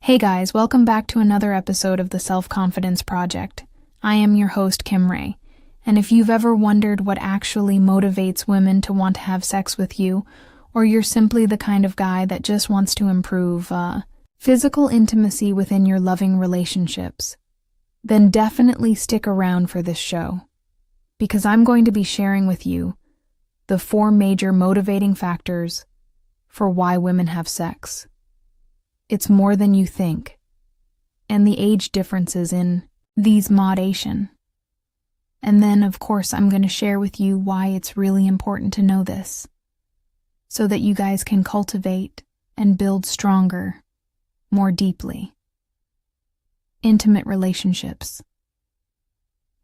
Hey guys, welcome back to another episode of the Self-Confidence Project. I am your host, Kim Ray, and if you've ever wondered what actually motivates women to want to have sex with you, or you're simply the kind of guy that just wants to improve physical intimacy within your loving relationships, then definitely stick around for this show, because I'm going to be sharing with you the 4 major motivating factors for why women have sex. It's more than you think, and the age differences in these modation. And then, of course, I'm going to share with you why it's really important to know this, so that you guys can cultivate and build stronger, more deeply, intimate relationships.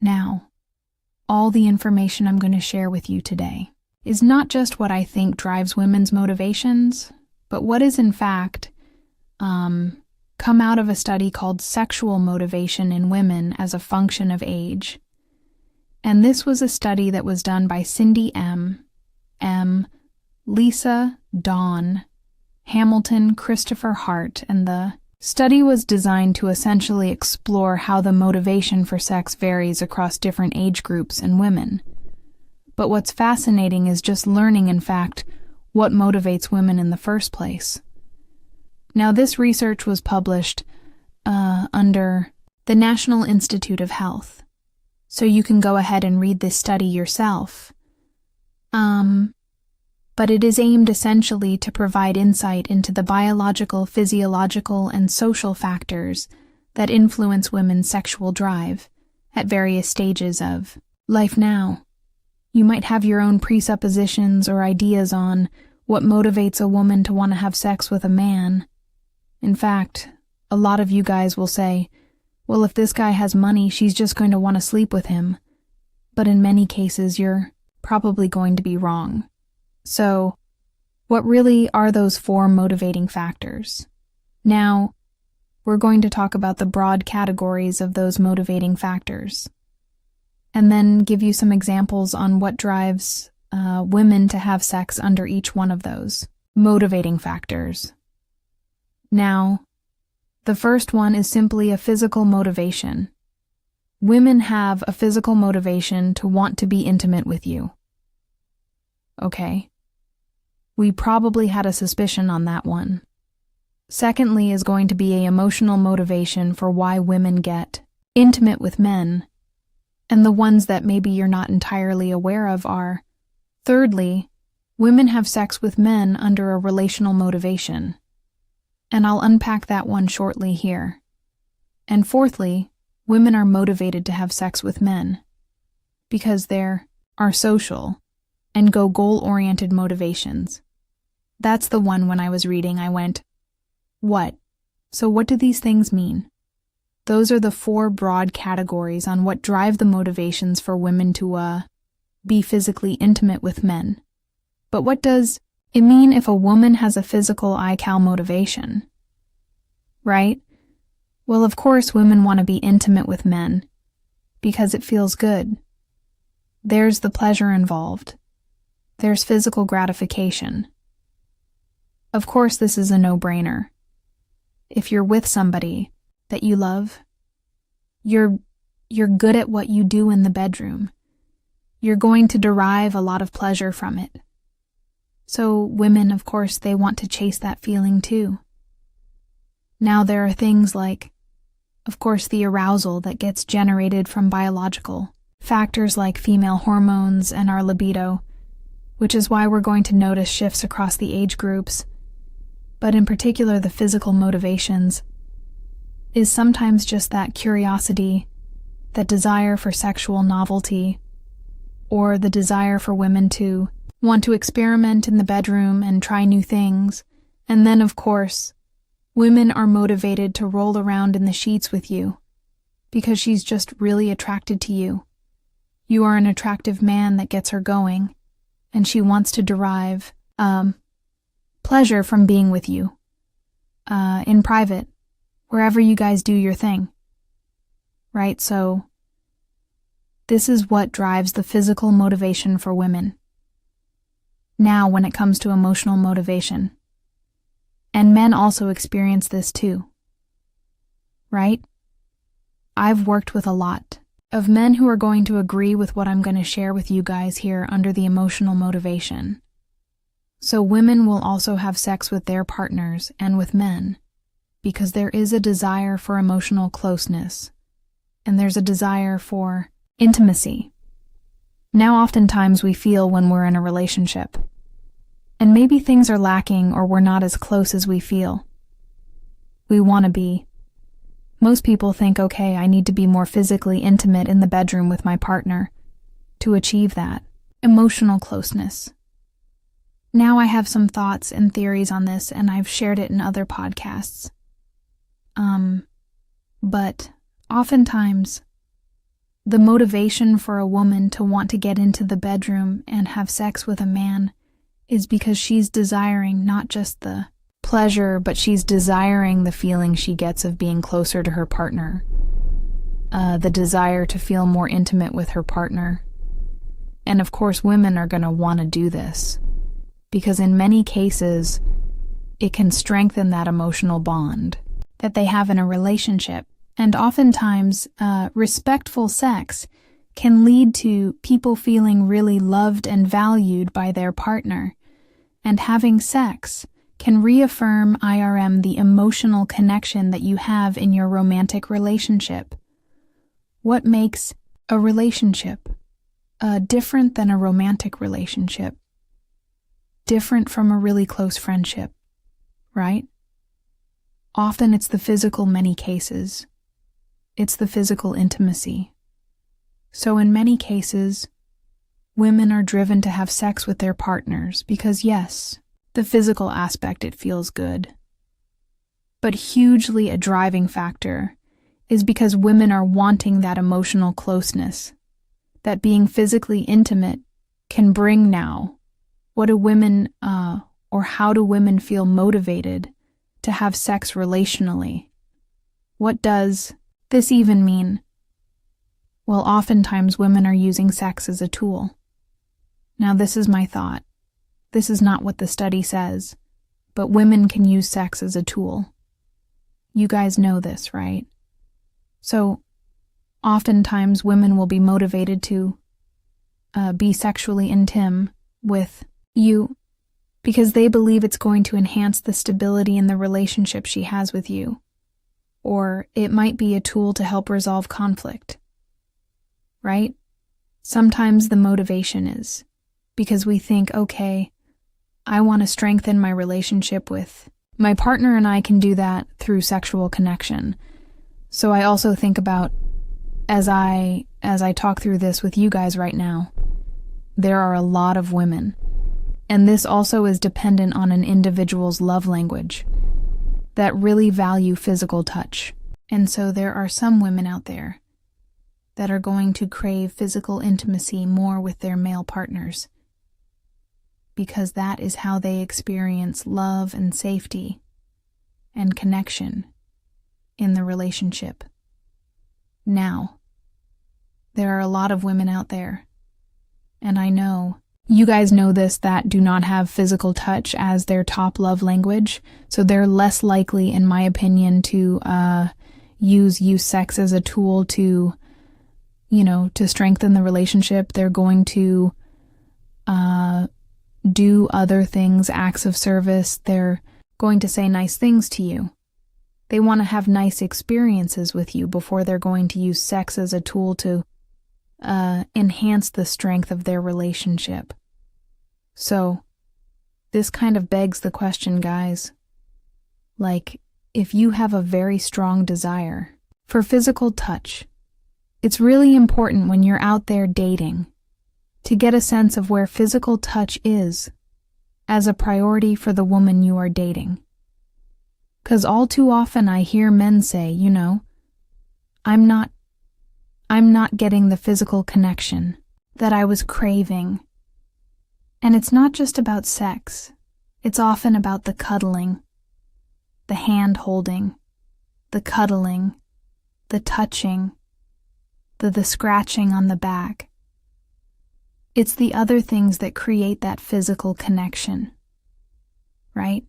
Now, all the information I'm going to share with you today is not just what I think drives women's motivations, but what is in fact come out of a study called Sexual Motivation in Women as a Function of Age. And this was a study that was done by Cindy M., Lisa, Dawn, Hamilton, Christopher Hart, and the study was designed to essentially explore how the motivation for sex varies across different age groups and women. But what's fascinating is just learning, in fact, what motivates women in the first place. Now, this research was published under the National Institute of Health, so you can go ahead and read this study yourself. But it is aimed essentially to provide insight into the biological, physiological, and social factors that influence women's sexual drive at various stages of life. Now, you might have your own presuppositions or ideas on what motivates a woman to want to have sex with a man. In fact, a lot of you guys will say, well, if this guy has money, she's just going to want to sleep with him. But in many cases, you're probably going to be wrong. So, what really are those 4 motivating factors? Now, we're going to talk about the broad categories of those motivating factors, and then give you some examples on what drives women to have sex under each one of those motivating factors. Now, the first one is simply a physical motivation. Women have a physical motivation to want to be intimate with you. Okay. We probably had a suspicion on that one. Secondly is going to be an emotional motivation for why women get intimate with men, and the ones that maybe you're not entirely aware of are, thirdly, women have sex with men under a relational motivation. And I'll unpack that one shortly here. And fourthly, women are motivated to have sex with men because there are social and goal-oriented motivations. That's the one when I was reading I went, what? So what do these things mean? Those are the 4 broad categories on what drive the motivations for women to be physically intimate with men. But what does it mean if a woman has a physical ICAL motivation? Right? Well, of course, women want to be intimate with men because it feels good. There's the pleasure involved. There's physical gratification. Of course, this is a no-brainer. If you're with somebody that you love, you're good at what you do in the bedroom. You're going to derive a lot of pleasure from it. So women, of course, they want to chase that feeling too. Now there are things like, of course, the arousal that gets generated from biological factors like female hormones and our libido, which is why we're going to notice shifts across the age groups. But in particular, the physical motivations is sometimes just that curiosity, that desire for sexual novelty, or the desire for women to want to experiment in the bedroom and try new things. And then, of course, women are motivated to roll around in the sheets with you because she's just really attracted to you. You are an attractive man that gets her going, and she wants to derive pleasure from being with you in private, wherever you guys do your thing. Right? So, this is what drives the physical motivation for women. Now, when it comes to emotional motivation, and men also experience this too. right? I've worked with a lot of men who are going to agree with what I'm going to share with you guys here under the emotional motivation. So women will also have sex with their partners and with men because there is a desire for emotional closeness and there's a desire for intimacy. Now oftentimes we feel when we're in a relationship, and maybe things are lacking or we're not as close as we feel. We want to be. Most people think, okay, I need to be more physically intimate in the bedroom with my partner to achieve that emotional closeness. Now I have some thoughts and theories on this, and I've shared it in other podcasts. But oftentimes, the motivation for a woman to want to get into the bedroom and have sex with a man is because she's desiring not just the pleasure, but she's desiring the feeling she gets of being closer to her partner, the desire to feel more intimate with her partner. And of course, women are going to want to do this because in many cases, it can strengthen that emotional bond that they have in a relationship. And oftentimes, respectful sex can lead to people feeling really loved and valued by their partner. And having sex can reaffirm IRM the emotional connection that you have in your romantic relationship. What makes a relationship different than a romantic relationship? Different from a really close friendship, right? Often it's the physical, many cases. It's the physical intimacy. So in many cases, women are driven to have sex with their partners because yes, the physical aspect, it feels good. But hugely a driving factor is because women are wanting that emotional closeness, that being physically intimate can bring now. What do women, or how do women feel motivated to have sex relationally? What does this even mean? Well, oftentimes women are using sex as a tool. Now, this is my thought. This is not what the study says, but women can use sex as a tool. You guys know this, right? So, oftentimes women will be motivated to be sexually intimate with you because they believe it's going to enhance the stability in the relationship she has with you. Or it might be a tool to help resolve conflict, right? Sometimes the motivation is because we think, okay, I want to strengthen my relationship with my partner and I can do that through sexual connection. So I also think about, as I talk through this with you guys right now, there are a lot of women, and this also is dependent on an individual's love language, that really value physical touch. And so there are some women out there that are going to crave physical intimacy more with their male partners because that is how they experience love and safety and connection in the relationship. Now, there are a lot of women out there, and I know you guys know this, that do not have physical touch as their top love language, so they're less likely, in my opinion, to use sex as a tool to, to strengthen the relationship. They're going to do other things, acts of service. They're going to say nice things to you. They want to have nice experiences with you before they're going to use sex as a tool to enhance the strength of their relationship. So, this kind of begs the question, guys. Like, if you have a very strong desire for physical touch, it's really important when you're out there dating to get a sense of where physical touch is as a priority for the woman you are dating. 'Cause all too often I hear men say, I'm not getting the physical connection that I was craving. And it's not just about sex. It's often about the cuddling, the hand holding, the cuddling, the touching, the scratching on the back. It's the other things that create that physical connection, right?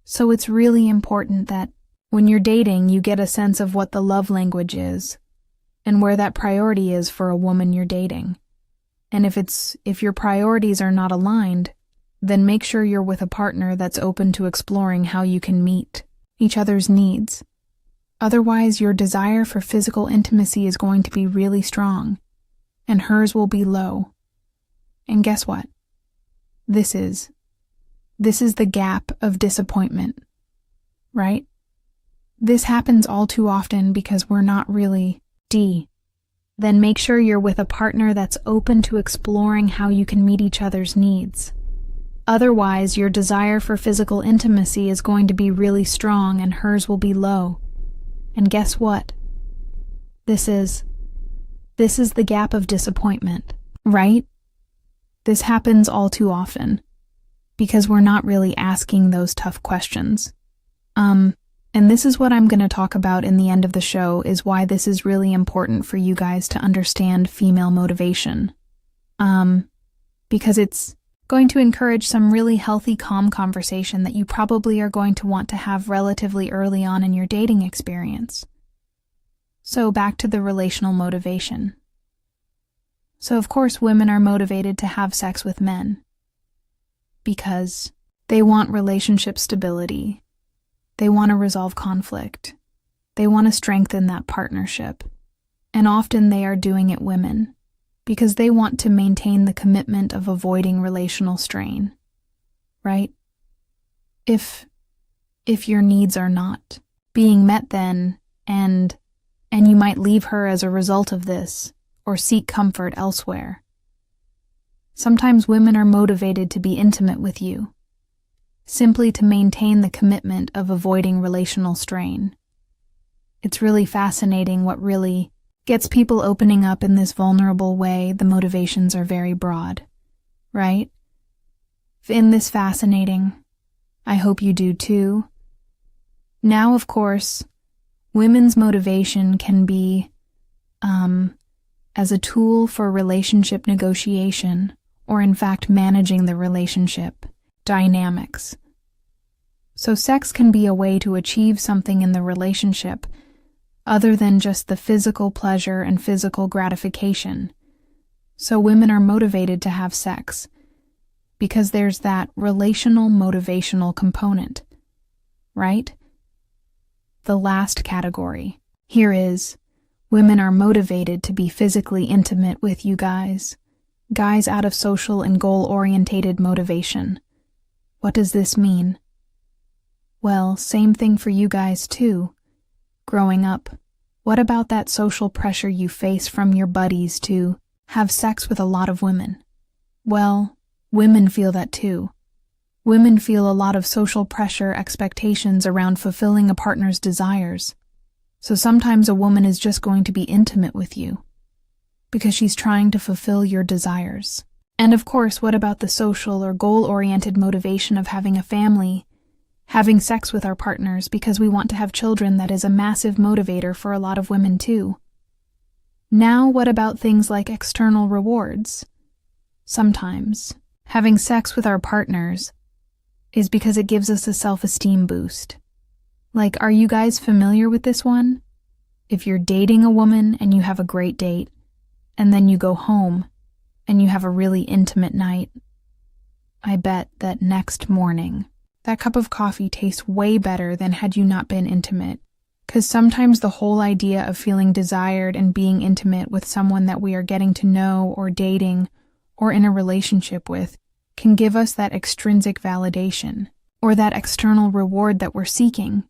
So it's really important that When you're dating, you get a sense of what the love language is and where that priority is for a woman you're dating. And if your priorities are not aligned, then make sure you're with a partner that's open to exploring how you can meet each other's needs. Otherwise, your desire for physical intimacy is going to be really strong, and hers will be low. And guess what? This is the gap of disappointment, right? This happens all too often because we're not really Then make sure you're with a partner that's open to exploring how you can meet each other's needs. Otherwise, your desire for physical intimacy is going to be really strong and hers will be low. And guess what? This is the gap of disappointment, right? This happens all too often because we're not really asking those tough questions. And this is what I'm going to talk about in the end of the show, is why this is really important for you guys to understand female motivation. Because it's going to encourage some really healthy, calm conversation that you probably are going to want to have relatively early on in your dating experience. So back to the relational motivation. So of course women are motivated to have sex with men because they want relationship stability. They want to resolve conflict. They want to strengthen that partnership. And often they are doing it women because they want to maintain the commitment of avoiding relational strain, right? If your needs are not being met then, and you might leave her as a result of this or seek comfort elsewhere. Sometimes women are motivated to be intimate with you, simply to maintain the commitment of avoiding relational strain. It's really fascinating what really gets people opening up in this vulnerable way. The motivations are very broad, right? In this fascinating, I hope you do too. Now, of course, women's motivation can be as a tool for relationship negotiation, or in fact managing the relationship dynamics. So sex can be a way to achieve something in the relationship other than just the physical pleasure and physical gratification. So women are motivated to have sex because there's that relational motivational component, right? The last category here is women are motivated to be physically intimate with you guys out of social and goal-orientated motivation. What does this mean? Well, same thing for you guys too. Growing up, what about that social pressure you face from your buddies to have sex with a lot of women? Well, women feel that too. Women feel a lot of social pressure, expectations around fulfilling a partner's desires. So sometimes a woman is just going to be intimate with you because she's trying to fulfill your desires. And of course, what about the social or goal-oriented motivation of having a family, having sex with our partners because we want to have children? That is a massive motivator for a lot of women too. Now, what about things like external rewards? Sometimes, having sex with our partners is because it gives us a self-esteem boost. Like, are you guys familiar with this one? If you're dating a woman and you have a great date, and then you go home and you have a really intimate night, I bet that next morning, that cup of coffee tastes way better than had you not been intimate. Because sometimes the whole idea of feeling desired and being intimate with someone that we are getting to know or dating or in a relationship with can give us that extrinsic validation or that external reward that we're seeking.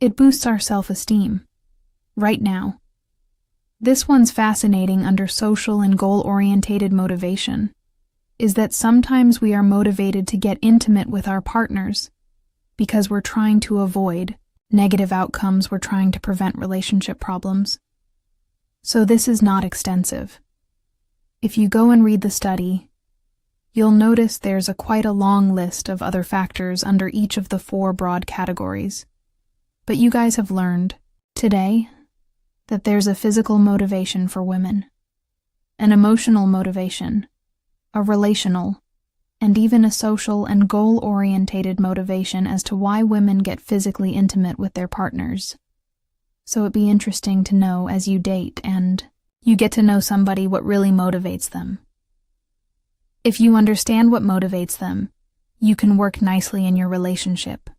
It boosts our self-esteem. Right now. This one's fascinating under social and goal-orientated motivation, is that sometimes we are motivated to get intimate with our partners because we're trying to avoid negative outcomes, we're trying to prevent relationship problems. So this is not extensive. If you go and read the study, you'll notice there's quite a long list of other factors under each of the 4 broad categories. But you guys have learned today that there's a physical motivation for women, an emotional motivation, a relational, and even a social and goal-orientated motivation as to why women get physically intimate with their partners. So it'd be interesting to know as you date and you get to know somebody what really motivates them. If you understand what motivates them, you can work nicely in your relationship.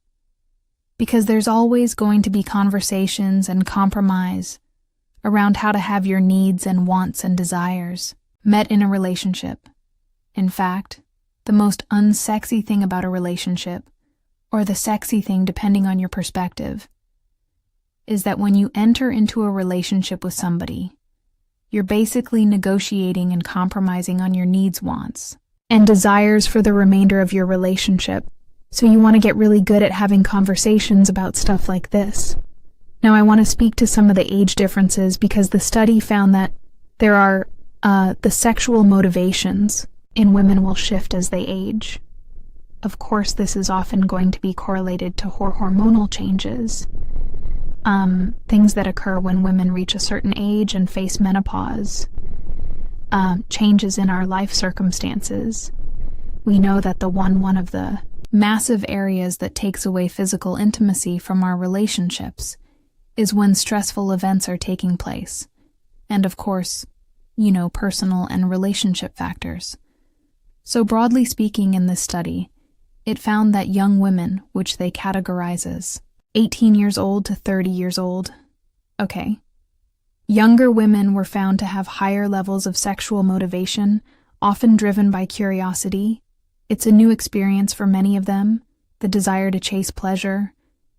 Because there's always going to be conversations and compromise around how to have your needs and wants and desires met in a relationship. In fact, the most unsexy thing about a relationship, or the sexy thing depending on your perspective, is that when you enter into a relationship with somebody, you're basically negotiating and compromising on your needs, wants, and desires for the remainder of your relationship. So you want to get really good at having conversations about stuff like this. Now I want to speak to some of the age differences because the study found that there are the sexual motivations in women will shift as they age. Of course, this is often going to be correlated to hormonal changes, things that occur when women reach a certain age and face menopause, changes in our life circumstances. We know that one of the massive areas that takes away physical intimacy from our relationships is when stressful events are taking place. And of course, personal and relationship factors. So broadly speaking in this study, it found that young women, which they categorize as 18 years old to 30 years old, younger women were found to have higher levels of sexual motivation, often driven by curiosity. It's a new experience for many of them, the desire to chase pleasure,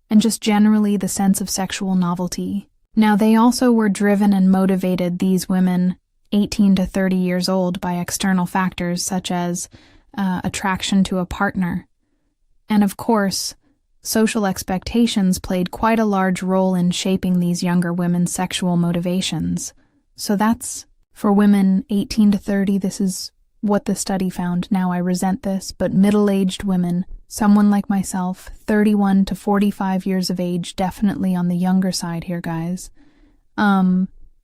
and just generally the sense of sexual novelty. Now, they also were driven and motivated, these women, 18 to 30 years old, by external factors such as attraction to a partner. And of course, social expectations played quite a large role in shaping these younger women's sexual motivations. So that's, for women 18 to 30, this is what the study found. Now I resent this, but middle-aged women, someone like myself, 31 to 45 years of age, definitely on the younger side here, guys.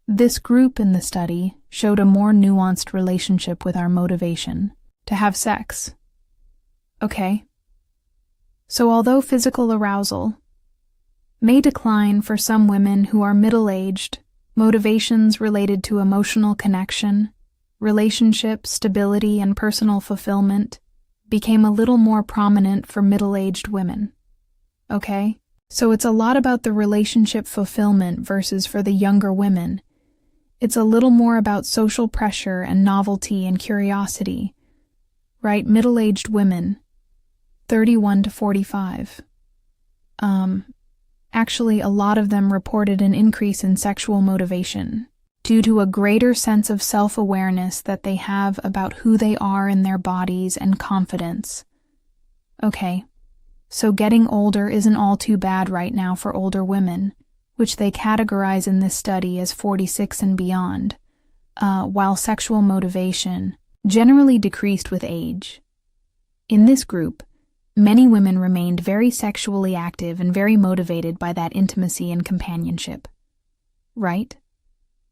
This group in the study showed a more nuanced relationship with our motivation to have sex. So although physical arousal may decline for some women who are middle-aged, motivations related to emotional connection, relationship stability, and personal fulfillment became a little more prominent for middle-aged women. So it's a lot about the relationship fulfillment versus for the younger women. It's a little more about social pressure and novelty and curiosity, right? Middle-aged women, 31 to 45. Actually, a lot of them reported an increase in sexual motivation due to a greater sense of self-awareness that they have about who they are in their bodies and confidence. So getting older isn't all too bad right now for older women, which they categorize in this study as 46 and beyond, while sexual motivation generally decreased with age. In this group, many women remained very sexually active and very motivated by that intimacy and companionship. Right?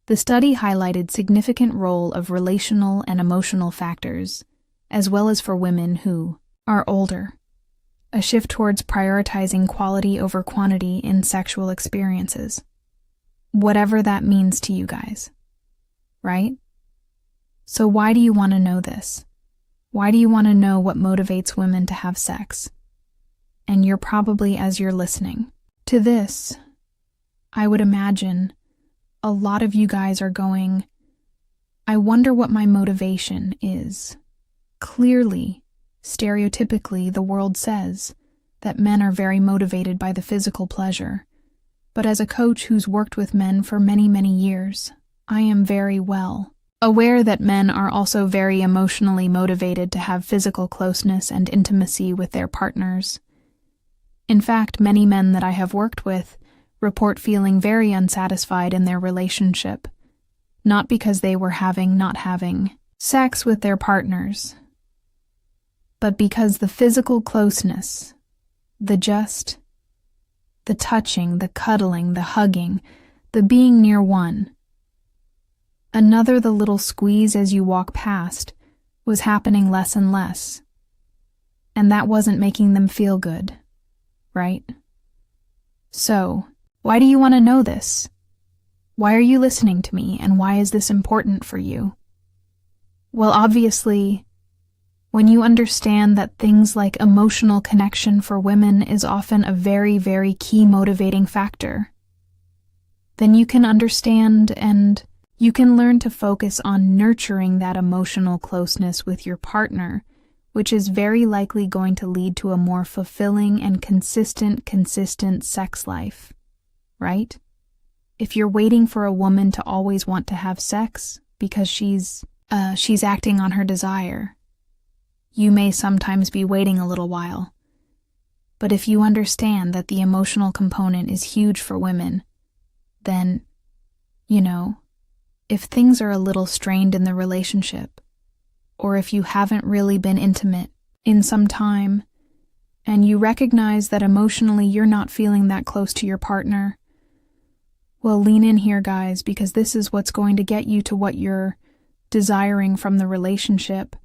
The study highlighted significant role of relational and emotional factors, as well as for women who are older. A shift towards prioritizing quality over quantity in sexual experiences. Whatever that means to you guys. Right? So why do you want to know this? Why do you want to know what motivates women to have sex? And you're probably, as you're listening to this, I would imagine a lot of you guys are going, I wonder what my motivation is. Clearly, stereotypically, the world says that men are very motivated by the physical pleasure. But as a coach who's worked with men for many, many years, I am very well aware that men are also very emotionally motivated to have physical closeness and intimacy with their partners. In fact, many men that I have worked with report feeling very unsatisfied in their relationship, not because they were not having sex with their partners, but because the physical closeness, the touching, the cuddling, the hugging, the being near one, the little squeeze as you walk past, was happening less and less, and that wasn't making them feel good, right? So, why do you want to know this? Why are you listening to me, and why is this important for you? Well, obviously, when you understand that things like emotional connection for women is often a very, very key motivating factor, then you can understand and you can learn to focus on nurturing that emotional closeness with your partner, which is very likely going to lead to a more fulfilling and consistent sex life, right? If you're waiting for a woman to always want to have sex because she's acting on her desire, you may sometimes be waiting a little while. But if you understand that the emotional component is huge for women, then, if things are a little strained in the relationship, or if you haven't really been intimate in some time, and you recognize that emotionally you're not feeling that close to your partner, well, lean in here, guys, because this is what's going to get you to what you're desiring from the relationship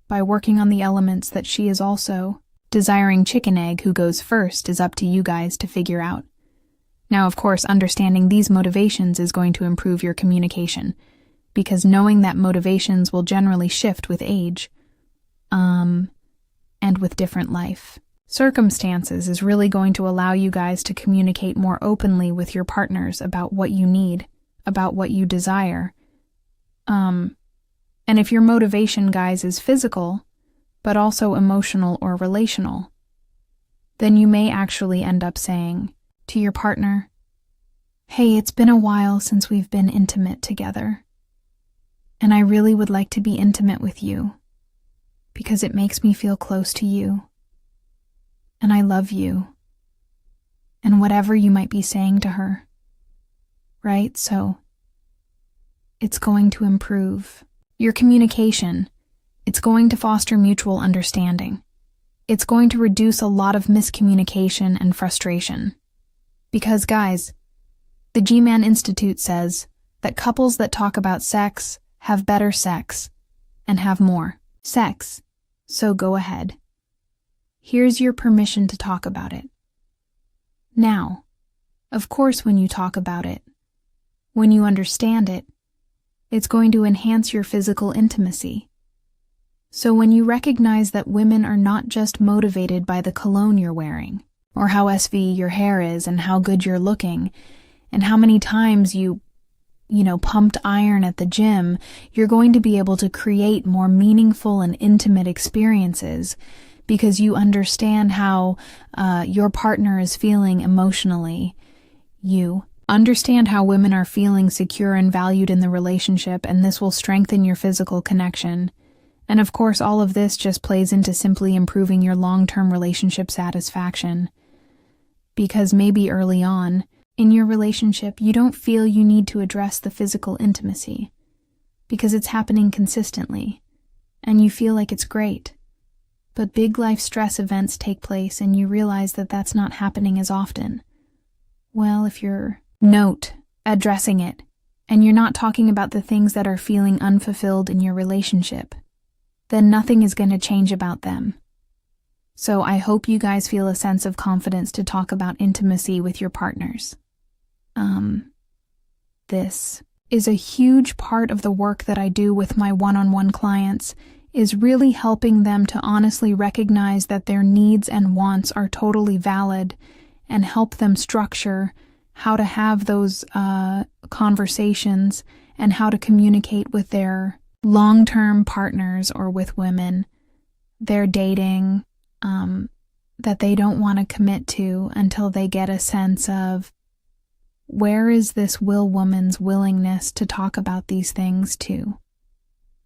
by working on the elements that she is also desiring. Chicken egg, who goes first, is up to you guys to figure out. Now, of course, understanding these motivations is going to improve your communication, because knowing that motivations will generally shift with age, and with different life circumstances is really going to allow you guys to communicate more openly with your partners about what you need, about what you desire. And if your motivation, guys, is physical, but also emotional or relational, then you may actually end up saying to your partner, "Hey, it's been a while since we've been intimate together, and I really would like to be intimate with you because it makes me feel close to you, and I love you," and whatever you might be saying to her, right? So it's going to improve your communication. It's going to foster mutual understanding. It's going to reduce a lot of miscommunication and frustration. Because, guys, the G-Man Institute says that couples that talk about sex have better sex and have more sex. So go ahead. Here's your permission to talk about it. Now, of course, when you talk about it, when you understand it, it's going to enhance your physical intimacy. So when you recognize that women are not just motivated by the cologne you're wearing, or how SV your hair is, and how good you're looking, and how many times you pumped iron at the gym, you're going to be able to create more meaningful and intimate experiences because you understand how your partner is feeling emotionally. You understand how women are feeling secure and valued in the relationship, and this will strengthen your physical connection. And of course, all of this just plays into simply improving your long-term relationship satisfaction. Because maybe early on in your relationship, you don't feel you need to address the physical intimacy because it's happening consistently and you feel like it's great. But big life stress events take place and you realize that that's not happening as often. Well, if you're addressing it and you're not talking about the things that are feeling unfulfilled in your relationship, then nothing is going to change about them. So I hope you guys feel a sense of confidence to talk about intimacy with your partners. This is a huge part of the work that I do with my one-on-one clients, is really helping them to honestly recognize that their needs and wants are totally valid and help them structure how to have those conversations and how to communicate with their long-term partners or with women they're dating, that they don't want to commit to until they get a sense of where is this woman's willingness to talk about these things to.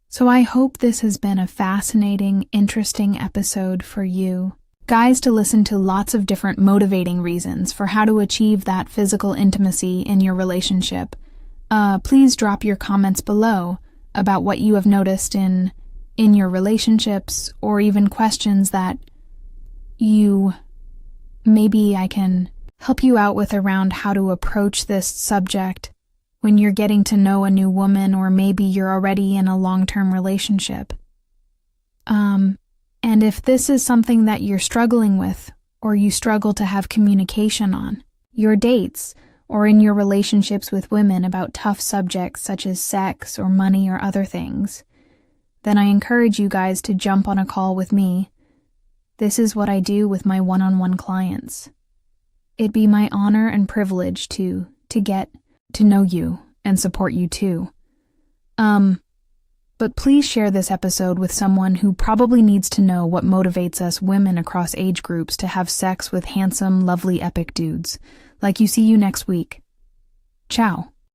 So I hope this has been a fascinating, interesting episode for you guys to listen to lots of different motivating reasons for how to achieve that physical intimacy in your relationship. Please drop your comments below about what you have noticed in your relationships, or even questions that maybe I can help you out with around how to approach this subject when you're getting to know a new woman, or maybe you're already in a long-term relationship. And if this is something that you're struggling with, or you struggle to have communication on, your dates, or in your relationships with women about tough subjects such as sex or money or other things, then I encourage you guys to jump on a call with me. This is what I do with my one-on-one clients. It'd be my honor and privilege to get to know you and support you too. But please share this episode with someone who probably needs to know what motivates us women across age groups to have sex with handsome, lovely, epic dudes. See you next week. Ciao.